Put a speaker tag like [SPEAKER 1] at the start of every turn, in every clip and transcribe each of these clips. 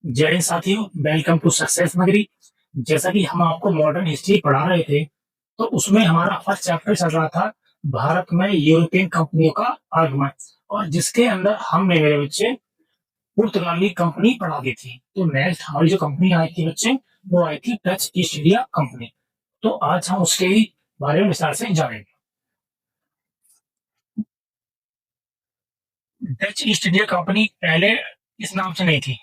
[SPEAKER 1] जय हिंद साथियों, welcome to success नगरी। जैसा कि हम आपको मॉडर्न हिस्ट्री पढ़ा रहे थे, तो उसमें हमारा फर्स्ट चैप्टर चल रहा था भारत में यूरोपियन कंपनियों का आगमन, और जिसके अंदर हमने मेरे बच्चे पुर्तगाली कंपनी पढ़ा दी थी। तो नेक्स्ट हमारी जो कंपनी आई थी बच्चे, वो आई थी डच ईस्ट इंडिया कंपनी। तो आज हम उसके ही बारे में विस्तार से जानेंगे। डच ईस्ट इंडिया कंपनी पहले इस नाम से नहीं थी।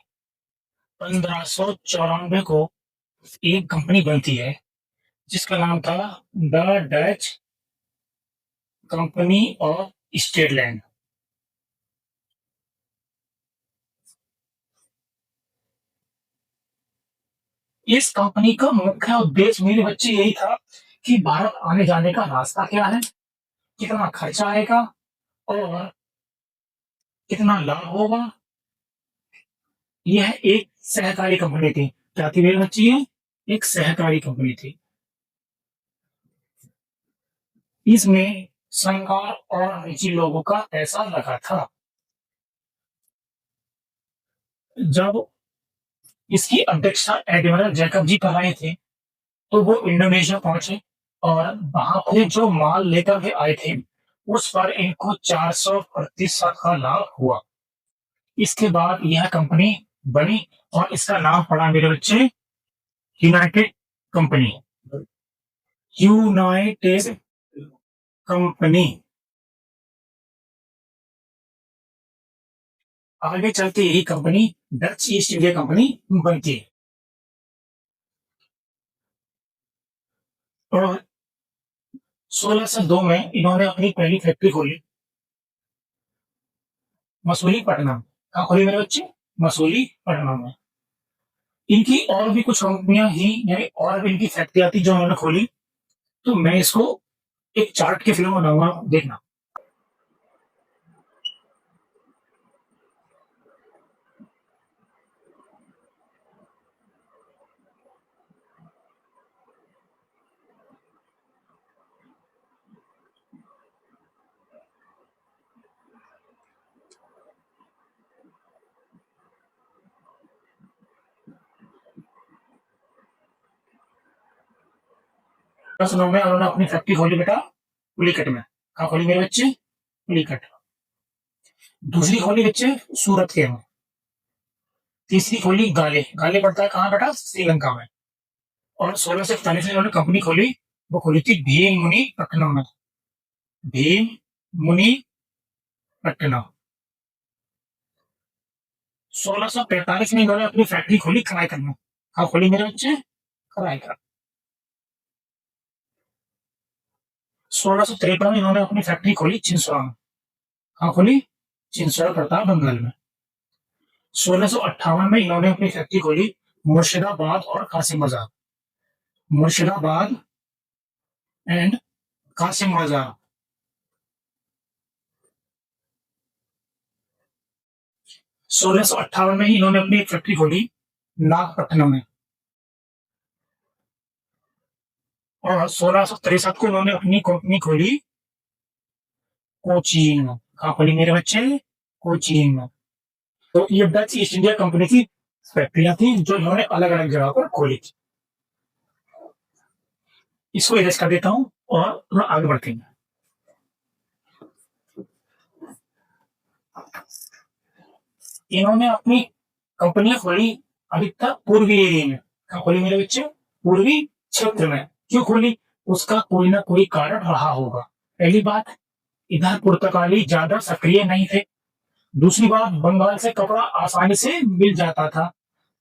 [SPEAKER 1] 1594 को एक कंपनी बनती है जिसका नाम था द डच कंपनी ऑफ स्टेटलैंड। इस कंपनी का मुख्य उद्देश्य मेरे बच्चे यही था कि भारत आने जाने का रास्ता क्या है, कितना खर्चा आएगा और कितना लाभ होगा। यह एक सहकारी कंपनी थी। क्या थी मेरे बच्चे? ये एक सहकारी कंपनी थी। इसमें सरकार और निजी लोगों का पैसा लगा था। जब इसकी अध्यक्षता एडमिरल जैकब जी कर रहे थे, तो वो इंडोनेशिया पहुंचे और वहां पे जो माल लेकर के आए थे, उस पर इनको 400% का लाभ हुआ। इसके बाद यह कंपनी बनी और इसका नाम पड़ा मेरे बच्चे यूनाइटेड कंपनी। United company. आगे चलते यही company Dutch east India company बनती है। और 1602 में इन्होंने अपनी पहली फैक्ट्री खोली मसूलीपट्टनम। कहाँ खोली मेरे बच्चे? मसूलीपट्टनम में। इनकी और भी कुछ कंपनियां ही, यानी और भी इनकी फैक्ट्रियां थी जो उन्होंने खोली। तो मैं इसको एक चार्ट के फिल्म बनाऊंगा, देखना। सुनो, में उन्होंने अपनी फैक्ट्री खोली बेटा पुलिकट में। कहा खोली मेरे बच्चे? पुलिकट। दूसरी खोली बच्चे सूरत के में। तीसरी खोली गाले। गाले पड़ता है कहाँ बेटा? श्रीलंका में। और 1641 में उन्होंने कंपनी खोली, वो खोली थी भीम मुनि पट्टनम में। भीम मुनि पट्टनम। 1645 में इन्होंने अपनी फैक्ट्री खोली कराईकल में। कहाँ खोली मेरे बच्चे? कराईकल। 1653 में इन्होंने अपनी फैक्ट्री खोली चिंसोरा में। कहाँ खोली? चिंसोरा पड़ता है बंगाल में। 1658 में इन्होंने अपनी फैक्ट्री खोली मुर्शिदाबाद और कासिम बाजार। मुर्शिदाबाद एंड कासिम बाजार। 1658 में ही इन्होंने अपनी एक फैक्ट्री खोली नागपट्टनम में। और 1663 को इन्होंने अपनी कंपनी खोली कोचीन में। कहाँ खोली मेरे बच्चे? कोचीन में। तो ये डच ईस्ट इंडिया कंपनी की फैक्ट्रियां थी जो इन्होंने अलग अलग जगह पर खोली थी। इसको इरेज कर देता हूं और थोड़ा आगे बढ़ते हैं। इन्होंने अपनी कंपनियां खोली अधिकतर पूर्वी एरिया में। कहाँ खोली मेरे बच्चे? पूर्वी क्षेत्र में। क्यों खोली? उसका कोई ना कोई कारण रहा होगा। पहली बात, इधर पुर्तगाली ज्यादा सक्रिय नहीं थे। दूसरी बात, बंगाल से कपड़ा आसानी से मिल जाता था।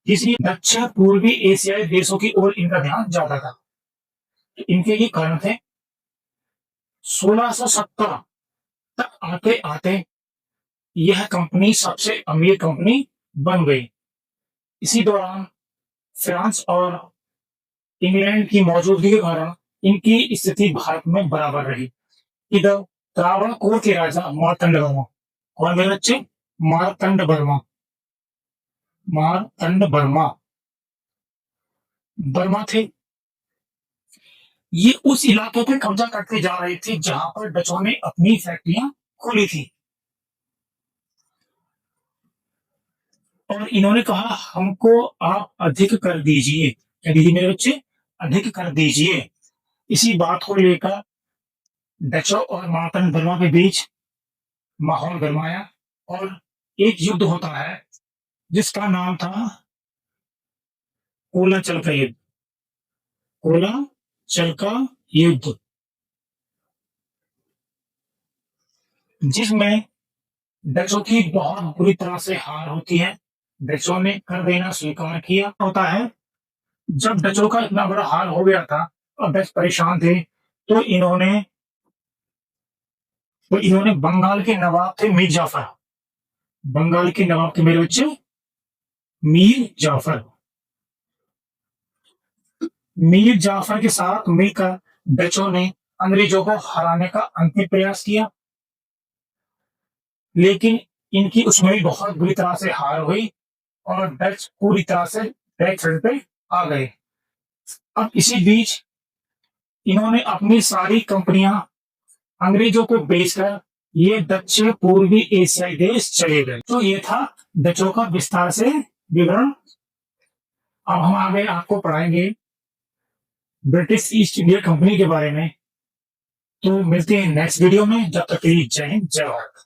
[SPEAKER 1] तीसरी, दक्षिण पूर्वी एशियाई देशों की ओर इनका ध्यान ज्यादा था। तो इनके ये कारण थे। 1670 तक आते आते यह कंपनी सबसे अमीर कंपनी बन गई। इसी दौरान फ्रांस और इंग्लैंड की मौजूदगी के कारण इनकी स्थिति भारत में बराबर रही। इधर त्रावणकोर के राजा मार्तंड वर्मा। कौन मेरे बच्चे? मार्तंड वर्मा। मार्तंड वर्मा वर्मा थे। ये उस इलाके पर कब्जा करते जा रहे थे जहां पर डचों ने अपनी फैक्ट्रियां खोली थी। और इन्होंने कहा हमको आप अधिक कर दीजिए, क्या दीजिए मेरे बच्चे, अधिक कर दीजिए। इसी बात को लेकर डचों और मार्तन बर्मा के बीच माहौल गरमाया और एक युद्ध होता है जिसका नाम था कोलाचल का युद्ध। कोलाचल का युद्ध, जिसमें डचों की बहुत बुरी तरह से हार होती है। डचों ने कर देना स्वीकार किया। होता है जब डचों का इतना बड़ा हाल हो गया था और डच परेशान थे, तो इन्होंने बंगाल के नवाब थे मीर जाफर, बंगाल के नवाब के मेरे बच्चे मीर जाफर के साथ मिलकर डचों ने अंग्रेजों को हराने का अंतिम प्रयास किया, लेकिन इनकी उसमें भी बहुत बुरी तरह से हार हुई और डच पूरी तरह से बैक साइड पे आ गए। अब इसी बीच इन्होंने अपनी सारी कंपनियां अंग्रेजों को बेचकर ये दक्षिण पूर्वी एशियाई देश चले गए। तो ये था डचों का विस्तार से विवरण। अब हम आगे आपको पढ़ाएंगे ब्रिटिश ईस्ट इंडिया कंपनी के बारे में। तो मिलते हैं नेक्स्ट वीडियो में, जब तक के लिए जय हिंद जय भारत।